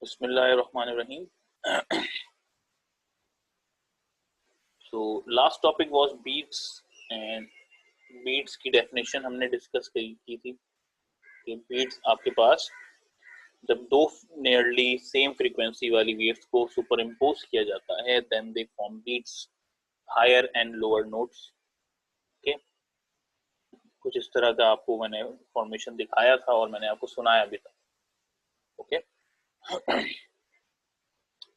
बिस्मिल्लाहिर्रहमानिर्रहीम। So last topic was beats and beats की definition हमने डिस्कस की थी कि बीट्स आपके पास जब दो नियरली सेम फ्रीक्वेंसी वाली वेव्स को सुपर इम्पोज किया जाता है then they form beats higher and lower notes. Okay, कुछ इस तरह का आपको मैंने फॉर्मेशन दिखाया था और मैंने आपको सुनाया भी था। ओके,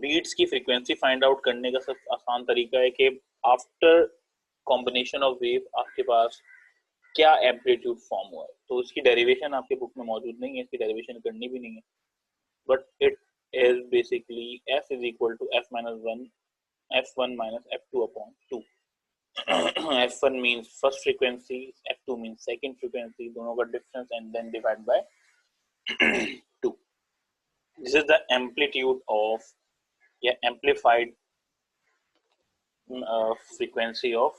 बीट्स की फ्रीक्वेंसी फाइंड आउट करने का सबसे आसान तरीका है कि आफ्टर कॉम्बिनेशन ऑफ वेव आपके पास क्या एम्पलीट्यूड फॉर्म हुआ है। तो इसकी डेरिवेशन आपके बुक में मौजूद नहीं है, इसकी डेरिवेशन करनी भी नहीं है, but it is basically f is equal to f minus one f1 minus f2 upon 2। f1 means first frequency, f2 means second frequency, दोनों का difference and then divide by 2। This is the amplitude of या amplified frequency of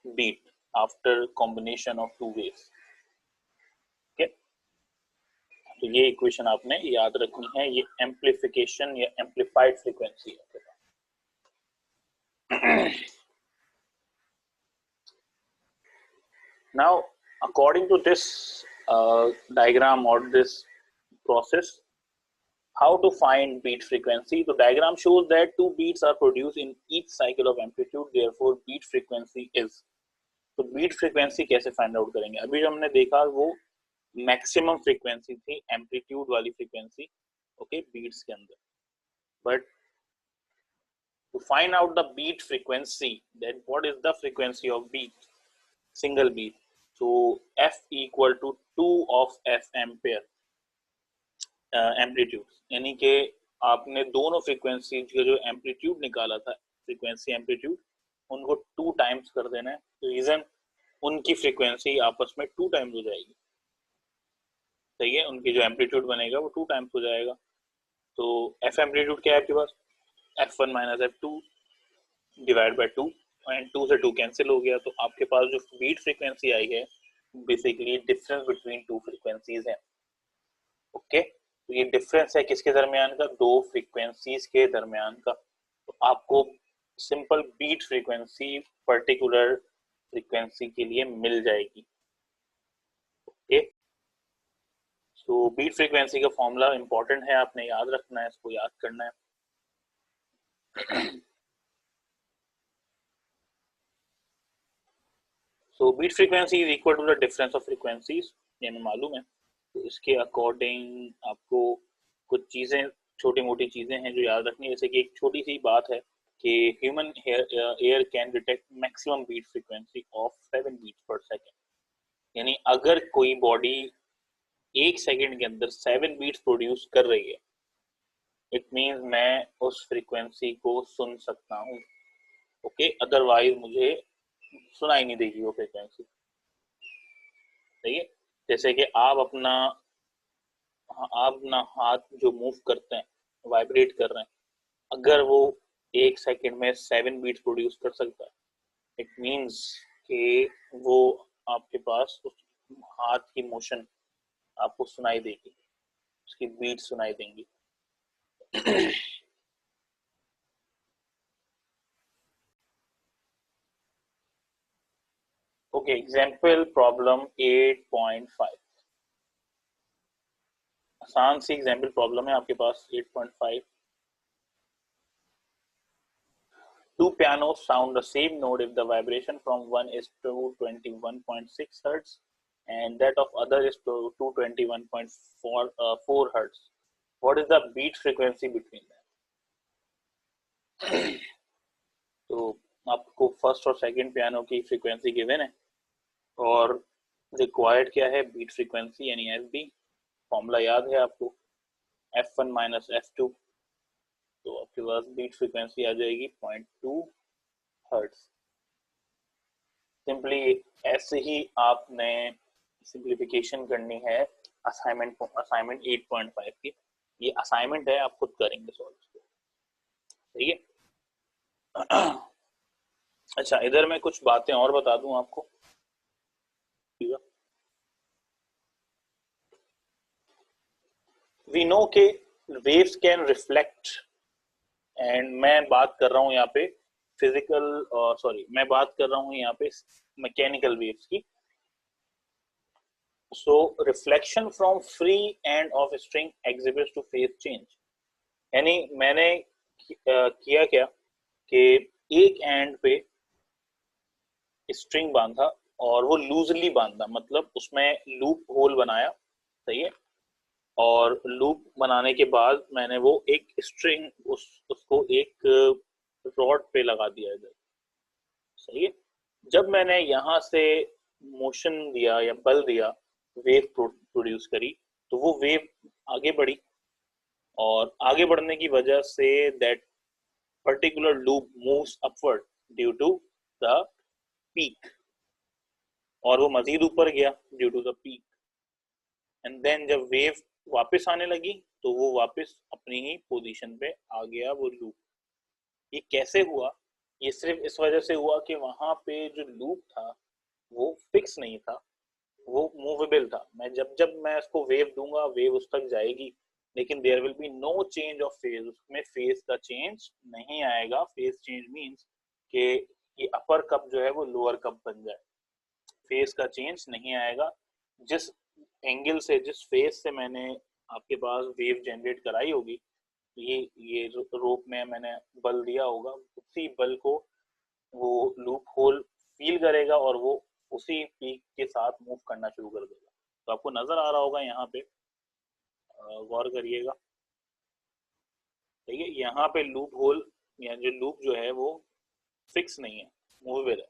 beat after combination of two waves। okay? तो ये equation आपने याद रखनी है, ये एम्प्लीफिकेशन या एम्प्लीफाइड फ्रीक्वेंसी है। Now according to this diagram or this process, how to find beat frequency? The diagram shows that two beats are produced in each cycle of amplitude, therefore beat frequency is। तो beat frequency कैसे find out करेंगे? अभी जो हमने देखा वो maximum frequency थी, amplitude वाली फ्रीक्वेंसी, ओके, बीट्स के अंदर। But to find out the beat frequency, that what is the frequency of beat, single beat, so f equal to 2 of f ampere amplitude, यानी कि आपने दोनों फ्रीक्वेंसी का जो एम्पलीट्यूड निकाला था, फ्रीक्वेंसी एम्पलीट्यूड, उनको 2 टाइम्स कर देना है। रीजन, उनकी फ्रीक्वेंसी आपस में 2 टाइम्स हो जाएगी, सही है, उनकी जो एम्पलीट्यूड बनेगा वो 2 टाइम्स हो जाएगा। तो एफ एम्पलीट्यूड क्या है आपके पास, f1 minus f2 divide by 2, and 2 से 2 कैंसिल हो गया, तो आपके पास जो बीट फ्रीक्वेंसी आई है basically difference between two frequencies है। ओके, तो ये डिफरेंस है किसके दरमियान का, दो फ्रीक्वेंसीज के दरमियान का। तो आपको simple beat frequency particular frequency के लिए मिल जाएगी। ओके, तो बीट फ्रीक्वेंसी का फॉर्मूला इंपॉर्टेंट है, आपने याद रखना है, इसको याद करना है। So beat frequency is equal to the difference of frequencies, ये हमें मालूम है। तो इसके अकॉर्डिंग आपको कुछ चीजें, छोटी मोटी चीजें हैं जो याद रखनी है। जैसे कि एक छोटी सी बात है कि human ear can detect maximum beat frequency of 7 beats per second, यानी अगर कोई बॉडी 1 सेकेंड के अंदर 7 बीट्स प्रोड्यूस कर रही है, इट मीन्स मैं उस फ्रीक्वेंसी को सुन सकता हूँ। ओके, अदरवाइज मुझे सुनाई नहीं देगी वो फ्रीक्वेंसी, सही है। जैसे कि आप अपना हाथ जो मूव करते हैं, वाइब्रेट कर रहे हैं, अगर वो 1 सेकेंड में 7 बीट्स प्रोड्यूस कर सकता है, इट मीन्स कि वो आपके पास उस हाथ की मोशन आपको सुनाई देगी, उसकी बीट सुनाई देंगी। ओके, एग्जाम्पल प्रॉब्लम 8.5, आसान सी एग्जाम्पल प्रॉब्लम है आपके पास 8.5। Two pianos sound the same note if the vibration from one is 221.6 hertz and that of other is 221.4 hertz. What is the beat frequency between them? तो आपको first और second piano की frequency given है और required क्या है, beat frequency यानी F B. Formula याद है आपको, f1 माइनस f2, तो आपके पास बीट फ्रीक्वेंसी आ जाएगी 0.2 हर्ट्ज। सिंपली ऐसे ही आपने सिंप्लीफिकेशन करनी है असाइनमेंट 8.5 की। ये असाइनमेंट है, आप खुद करेंगे सॉल्व, सही है। अच्छा, इधर मैं कुछ बातें और बता दूं आपको। We know के वेव्स कैन रिफ्लेक्ट, एंड मैं बात कर रहा हूँ यहाँ पे फिजिकल, मैं बात कर रहा हूँ यहाँ पे मैकेनिकल वेव्स की. So reflection from free end of string exhibits to phase change. यानी मैंने किया क्या कि एक एंड पे स्ट्रिंग बांधा और वो लूजली बांधा, मतलब उसमें लूप होल बनाया, सही है. और लूप बनाने के बाद मैंने वो एक स्ट्रिंग उसको एक रॉड पे लगा दिया इधर, सही है. जब मैंने यहाँ से मोशन दिया या बल दिया, वेव प्रोड्यूस करी, तो वो वेव आगे बढ़ी, और आगे बढ़ने की वजह से that particular loop moves upward due to the peak, और वो मजीद ऊपर गया due to the peak. And then जब वेव वापस आने लगी तो वो वापस अपनी ही पोजीशन पे आ गया वो लूप. ये कैसे हुआ? ये सिर्फ इस वजह से हुआ कि वहां पे जो लूप था वो फिक्स नहीं था, वो मूवेबल था. जब मैं इसको वेव दूंगा, वेव उस तक जाएगी, लेकिन there will be no change of phase, उसमें फेज का चेंज नहीं आएगा. फेज चेंज मींस कि ये अपर कप जो है वो लोअर कप बन जाए. फेज का चेंज नहीं आएगा. जिस एंगल से, जिस फेज से मैंने आपके पास वेव जनरेट कराई होगी, ये रोप में मैंने बल दिया होगा, उसी बल को वो लूप होल फील करेगा और वो उसी पीक के साथ मूव करना शुरू कर देगा. तो आपको नजर आ रहा होगा यहाँ पे, गौर करिएगा, ठीक है. यहाँ पे लूप होल या जो लूप जो है वो फिक्स नहीं है, मूवेबल है.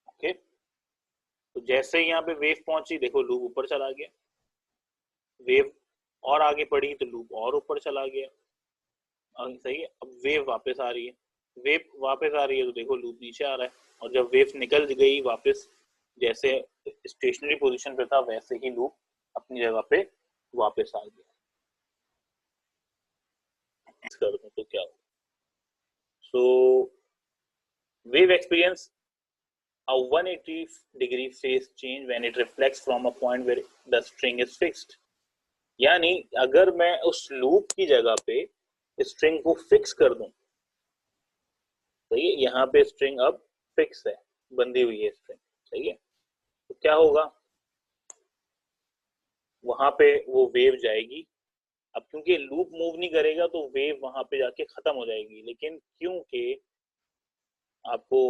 ओके, तो जैसे ही यहाँ पे वेव पहुंची, देखो लूप ऊपर चला गया, वेव और आगे बढ़ी तो लूप और ऊपर चला गया, सही है. अब वेव वापस आ रही है, वेव वापस आ रही है तो देखो लूप नीचे आ रहा है, और जब वेव निकल गई वापस, जैसे स्टेशनरी पोजीशन पे था वैसे ही लूप अपनी जगह पे वापस आ गया. कर दूं तो क्या होगा? So wave experience a 180-degree phase change when it reflects from a point where the string is fixed. यानी अगर मैं उस लूप की जगह पे स्ट्रिंग को फिक्स कर दूं, सही है, यहाँ पे स्ट्रिंग अब फिक्स है, बंधी हुई है स्ट्रिंग, सही है, तो क्या होगा? वहां पे वो वेव जाएगी. अब क्योंकि लूप मूव नहीं करेगा तो वेव वहां पे जाके खत्म हो जाएगी, लेकिन क्योंकि आपको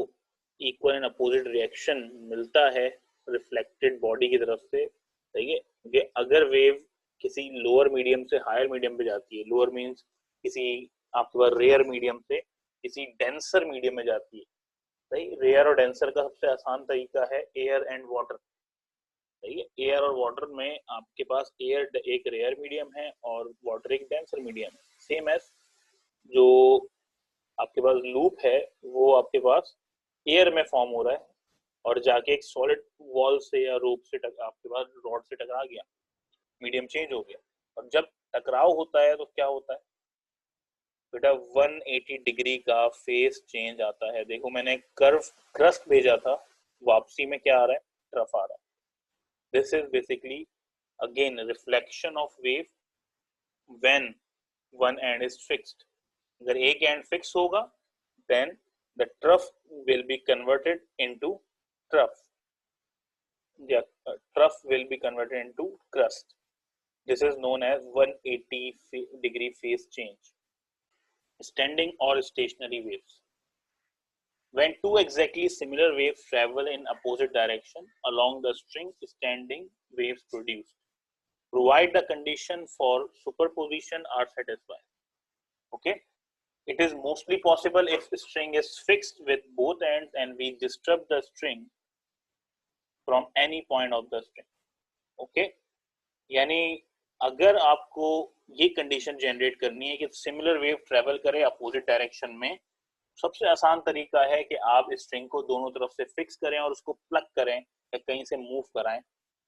इक्वल एंड अपोजिट रिएक्शन मिलता है रिफ्लेक्टेड बॉडी की तरफ से, सही है, कि अगर वेव किसी लोअर मीडियम से हायर मीडियम पे जाती है, लोअर मीन्स किसी आपके पास रेयर मीडियम से किसी डेंसर मीडियम में जाती है, सही. रेयर और डेंसर का सबसे आसान तरीका है एयर एंड वाटर, सही है. एयर और वाटर में आपके पास एयर एक रेयर मीडियम है और वाटर एक डेंसर मीडियम है. सेम एज जो आपके पास लूप है वो आपके पास एयर में फॉर्म हो रहा है और जाके एक सॉलिड वॉल से या रोप से आपके पास रॉड से टकरा गया, मीडियम चेंज हो गया. और जब टकराव होता है तो क्या होता है बेटा? 180 डिग्री का फेस चेंज आता है. देखो मैंने कर्व क्रस्ट भेजा था, वापसी में क्या आ रहा है? ट्रफ आ रहा है. This is basically again reflection of wave when one and is fixed. अगर एक एंड फिक्स होगा then the trough will be converted into trough. Trough will be converted into crust. This is known as 180 degree phase change. Standing or stationary waves. When two exactly similar waves travel in opposite direction along the string, standing waves produced, provide the condition for superposition are satisfied. Okay. It is mostly possible if the string is fixed with both ends and we disturb the string from any point of the string. Okay? यानी अगर आपको ये condition generate करनी है कि similar wave travel करे opposite direction में, सबसे आसान तरीका है कि आप स्ट्रिंग को दोनों तरफ से फिक्स करें और उसको प्लग करें या कहीं से मूव कराएं,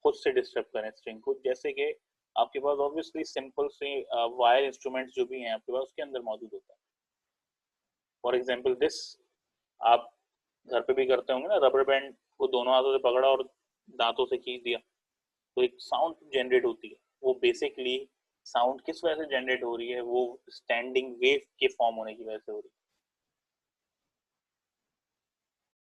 खुद से डिस्टर्ब करें स्ट्रिंग को. जैसे कि आपके पास ऑब्वियसली सिंपल से वायर इंस्ट्रूमेंट्स जो भी हैं आपके पास उसके अंदर मौजूद होता है. फॉर एग्जाम्पल दिस, आप घर पे भी करते होंगे ना, रबर बैंड को दोनों हाथों से पकड़ा और दांतों से खींच दिया तो एक साउंड जनरेट होती है. वो बेसिकली साउंड किस वजह से जनरेट हो रही है, वो स्टैंडिंग वेव के फॉर्म होने की वजह से हो रही है।